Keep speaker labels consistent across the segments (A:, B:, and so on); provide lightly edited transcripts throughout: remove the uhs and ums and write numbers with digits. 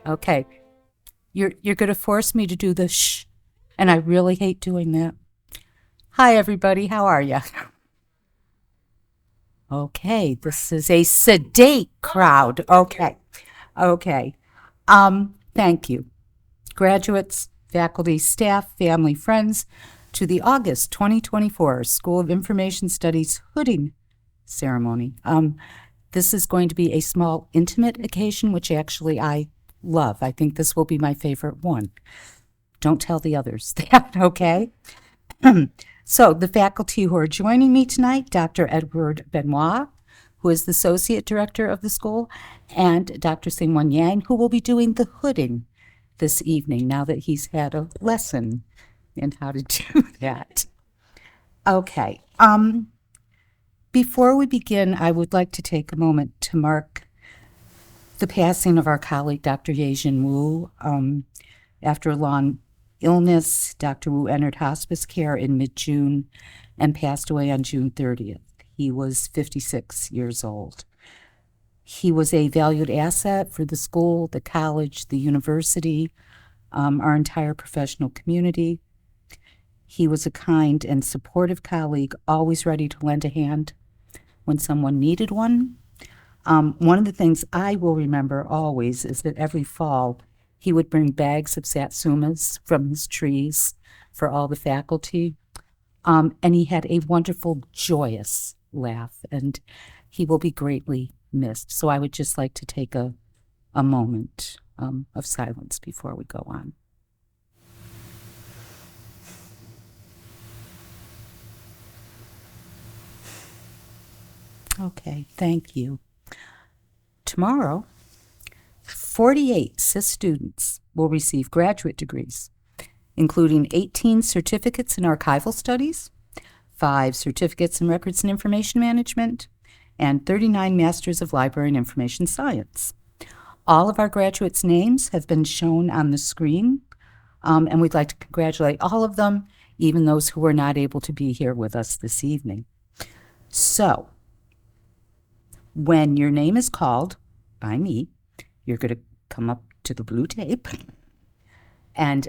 A: Okay. You're going to force me to do the shh, and I really hate doing that. Hi, everybody. How are you? Okay, this is a sedate crowd. Okay. Okay. Thank you. Graduates, faculty, staff, family, friends, to the August 2024 School of Information Studies hooding ceremony. This is going to be a small, intimate occasion, which actually I love. I think this will be my favorite one. Don't tell the others that, okay? So the faculty who are joining me tonight, Dr. Edward Benoit, who is the Associate Director of the school, and Dr. Singwon Yang, who will be doing the hooding this evening now that he's had a lesson in how to do that. Okay. Before we begin, I would like to take a moment to mark the passing of our colleague, Dr. Yejin Wu. After a long illness, Dr. Wu entered hospice care in mid-June and passed away on June 30th. He was 56 years old. He was a valued asset for the school, the college, the university, our entire professional community. He was a kind and supportive colleague, always ready to lend a hand when someone needed one. One of the things I will remember always is that every fall he would bring bags of satsumas from his trees for all the faculty. And he had a wonderful, joyous laugh, and he will be greatly missed. So I would just like to take a moment of silence before we go on. Okay, thank you. Tomorrow, 48 CIS students will receive graduate degrees, including 18 certificates in archival studies, 5 certificates in records and information management, and 39 Masters of Library and Information Science. All of our graduates' names have been shown on the screen, and we'd like to congratulate all of them, even those who were not able to be here with us this evening. So, when your name is called by me, you're going to come up to the blue tape. And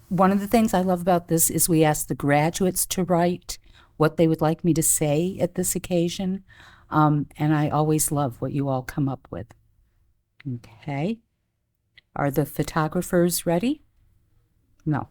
A: one of the things I love about this is we ask the graduates to write what they would like me to say at this occasion. And I always love what you all come up with. Okay. Are the photographers ready? No.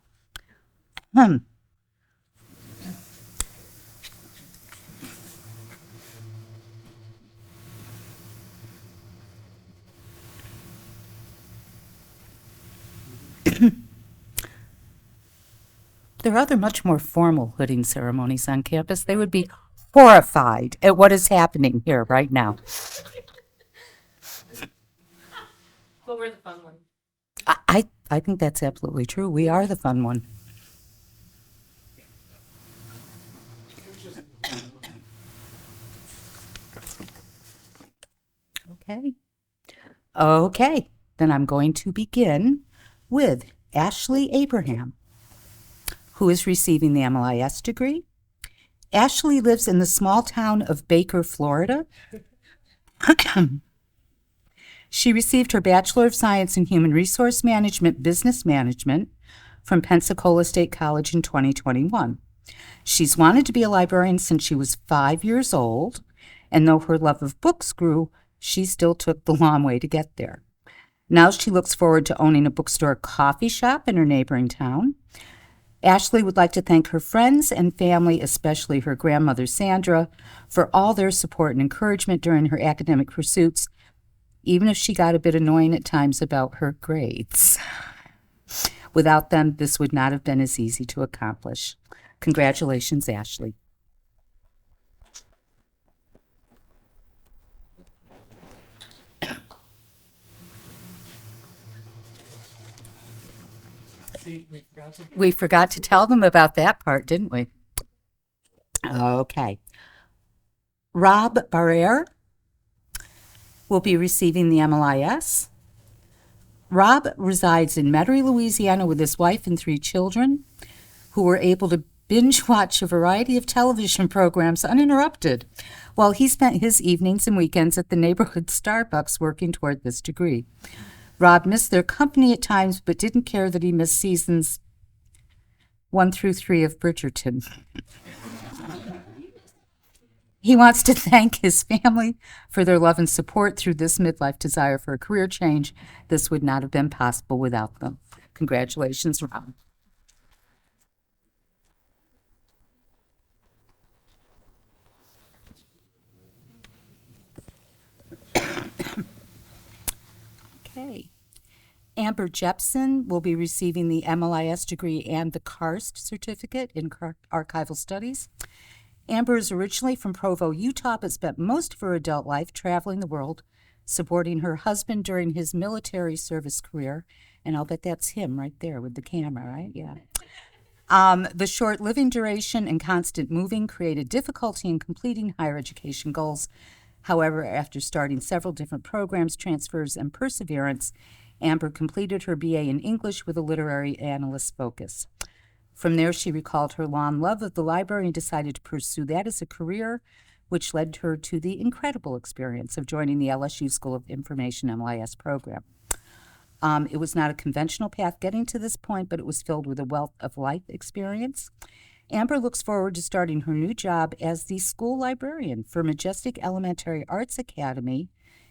A: There are other much more formal hooding ceremonies on campus. They would be horrified at what is happening here right now.
B: But we're the fun one.
A: I think that's absolutely true. We are the fun one. Okay. Okay, then I'm going to begin with Ashley Abraham, who is receiving the MLIS degree. Ashley lives in the small town of Baker, Florida. She received her Bachelor of Science in Human Resource Management, Business Management from Pensacola State College in 2021. She's wanted to be a librarian since she was 5 years old, and though her love of books grew, she still took the long way to get there. Now she looks forward to owning a bookstore coffee shop in her neighboring town. Ashley would like to thank her friends and family, especially her grandmother Sandra, for all their support and encouragement during her academic pursuits, even if she got a bit annoying at times about her grades. Without them, this would not have been as easy to accomplish. Congratulations, Ashley. We forgot to tell them about that part, didn't we? Okay. Rob Barrere will be receiving the MLIS. Rob resides in Metairie, Louisiana with his wife and 3 children who were able to binge watch a variety of television programs uninterrupted, while he spent his evenings and weekends at the neighborhood Starbucks working toward this degree. Rob missed their company at times, but didn't care that he missed seasons 1 through 3 of Bridgerton. He wants to thank his family for their love and support through this midlife desire for a career change. This would not have been possible without them. Congratulations, Rob. Okay. Amber Jepson will be receiving the MLIS degree and the KARST certificate in archival studies. Amber is originally from Provo, Utah, but spent most of her adult life traveling the world, supporting her husband during his military service career. And I'll bet that's him right there with the camera, right? Yeah. The short living duration and constant moving created difficulty in completing higher education goals. However, after starting several different programs, transfers, and perseverance, Amber completed her BA in English with a literary analyst focus. From there, she recalled her long love of the library and decided to pursue that as a career, which led her to the incredible experience of joining the LSU School of Information MLIS program. It was not a conventional path getting to this point, but it was filled with a wealth of life experience. Amber looks forward to starting her new job as the school librarian for Majestic Elementary Arts Academy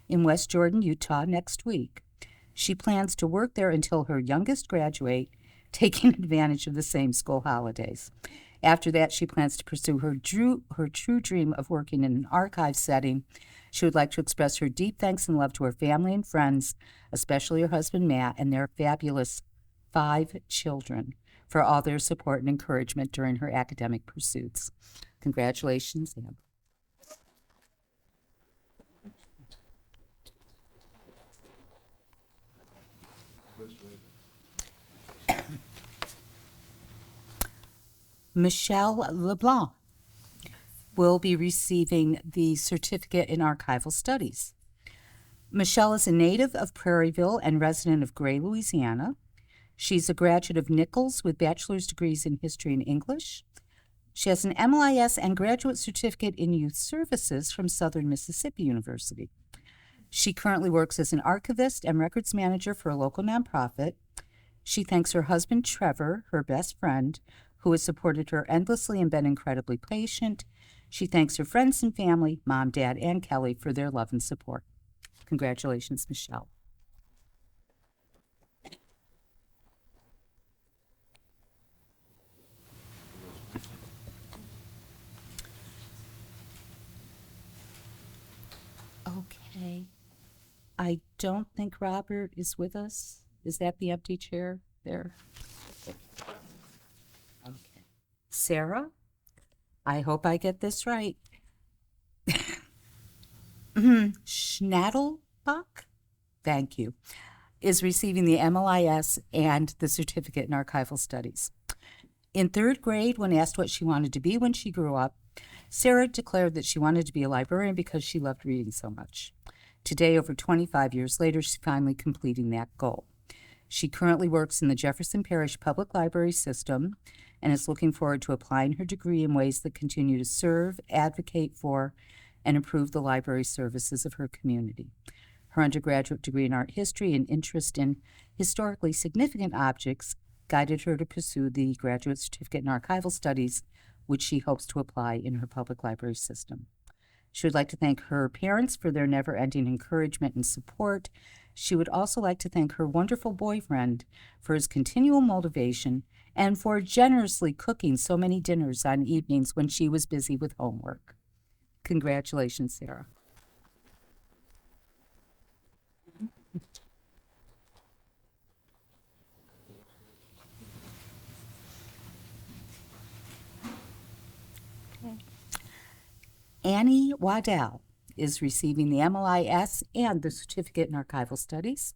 A: in West Jordan, Utah, next week. She plans to work there until her youngest graduate, taking advantage of the same school holidays. After that, she plans to pursue her true dream of working in an archive setting. She would like to express her deep thanks and love to her family and friends, especially her husband Matt and their fabulous 5 children, for all their support and encouragement during her academic pursuits. Congratulations, Amber. Michelle LeBlanc will be receiving the certificate in archival studies. Michelle is a native of Prairieville and resident of Gray, Louisiana. She's a graduate of Nichols with bachelor's degrees in history and English. She has an MLIS and graduate certificate in youth services from Southern Mississippi University. She currently works as an archivist and records manager for a local nonprofit. She thanks her husband, Trevor, her best friend, who has supported her endlessly and been incredibly patient. She thanks her friends and family, Mom, Dad, and Kelly, for their love and support. Congratulations, Michelle. Okay. I don't think Robert is with us. Is that the empty chair there? Okay. Sarah, I hope I get this right. Schnattelbach, thank you, is receiving the MLIS and the certificate in archival studies. In 3rd grade, when asked what she wanted to be when she grew up, Sarah declared that she wanted to be a librarian because she loved reading so much. Today, over 25 years later, she's finally completing that goal. She currently works in the Jefferson Parish Public Library System and is looking forward to applying her degree in ways that continue to serve, advocate for, and improve the library services of her community. Her undergraduate degree in art history and interest in historically significant objects guided her to pursue the graduate certificate in archival studies, which she hopes to apply in her public library system. She would like to thank her parents for their never-ending encouragement and support. She would also like to thank her wonderful boyfriend for his continual motivation and for generously cooking so many dinners on evenings when she was busy with homework. Congratulations, Sarah. Annie Waddell is receiving the MLIS and the certificate in archival studies.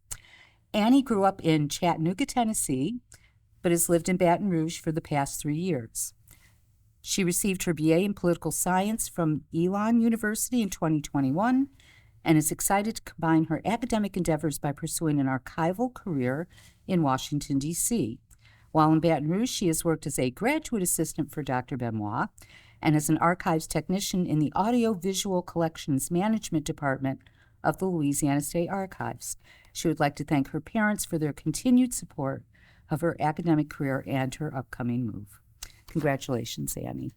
A: Annie grew up in Chattanooga, Tennessee, but has lived in Baton Rouge for the past 3 years. She received her BA in political science from Elon University in 2021 and is excited to combine her academic endeavors by pursuing an archival career in Washington, D.C. While in Baton Rouge, she has worked as a graduate assistant for Dr. Benoit and as an archives technician in the Audio-Visual Collections Management Department of the Louisiana State Archives. She would like to thank her parents for their continued support of her academic career and her upcoming move. Congratulations, Annie.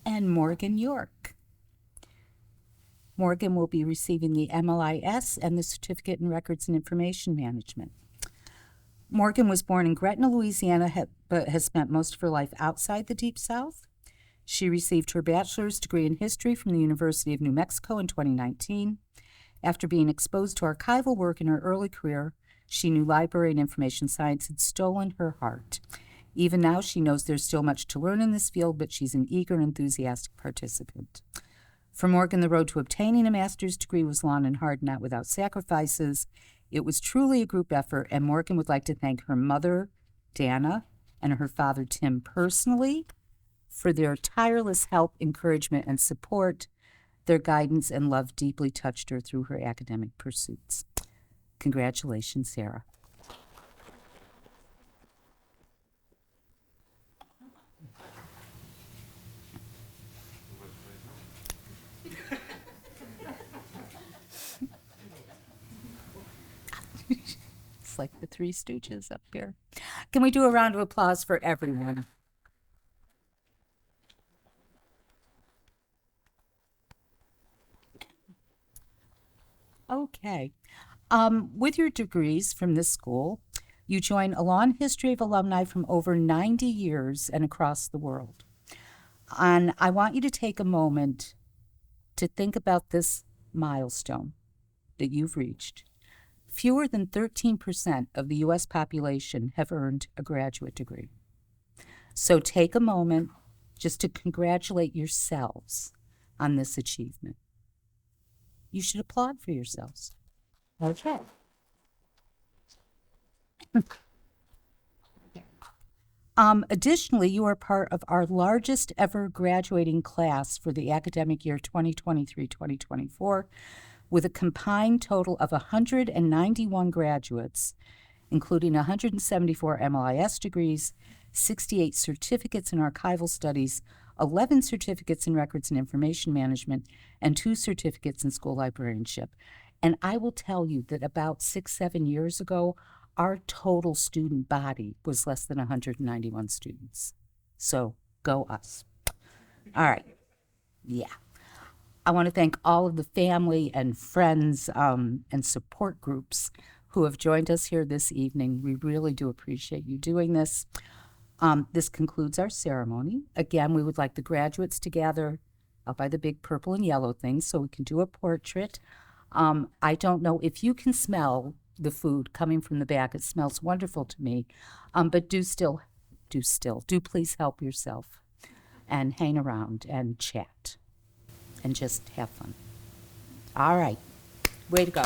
A: And Morgan York. Morgan will be receiving the MLIS and the Certificate in Records and Information Management. Morgan was born in Gretna, Louisiana, but has spent most of her life outside the Deep South. She received her bachelor's degree in history from the University of New Mexico in 2019. After being exposed to archival work in her early career, she knew library and information science had stolen her heart. Even now, she knows there's still much to learn in this field, but she's an eager and enthusiastic participant. For Morgan, the road to obtaining a master's degree was long and hard, not without sacrifices. It was truly a group effort, and Morgan would like to thank her mother, Dana, and her father, Tim, personally for their tireless help, encouragement, and support. Their guidance and love deeply touched her through her academic pursuits. Congratulations, Sarah. It's like the Three Stooges up here. Can we do a round of applause for everyone? Okay. With your degrees from this school, you join a long history of alumni from over 90 years and across the world. And I want you to take a moment to think about this milestone that you've reached. Fewer than 13% of the U.S. population have earned a graduate degree. So take a moment just to congratulate yourselves on this achievement. You should applaud for yourselves. Okay. Additionally, you are part of our largest ever graduating class for the academic year 2023-2024, with a combined total of 191 graduates, including 174 MLIS degrees, 68 certificates in archival studies, 11 certificates in records and information management, and 2 certificates in school librarianship. And I will tell you that about 6-7 years ago, our total student body was less than 191 students. So go us. All right. Yeah. I want to thank all of the family and friends and support groups who have joined us here this evening. We really do appreciate you doing this. This concludes our ceremony. Again, we would like the graduates to gather up by the big purple and yellow thing so we can do a portrait. I don't know if you can smell the food coming from the back. It smells wonderful to me. But do please help yourself and hang around and chat and just have fun. All right. Way to go.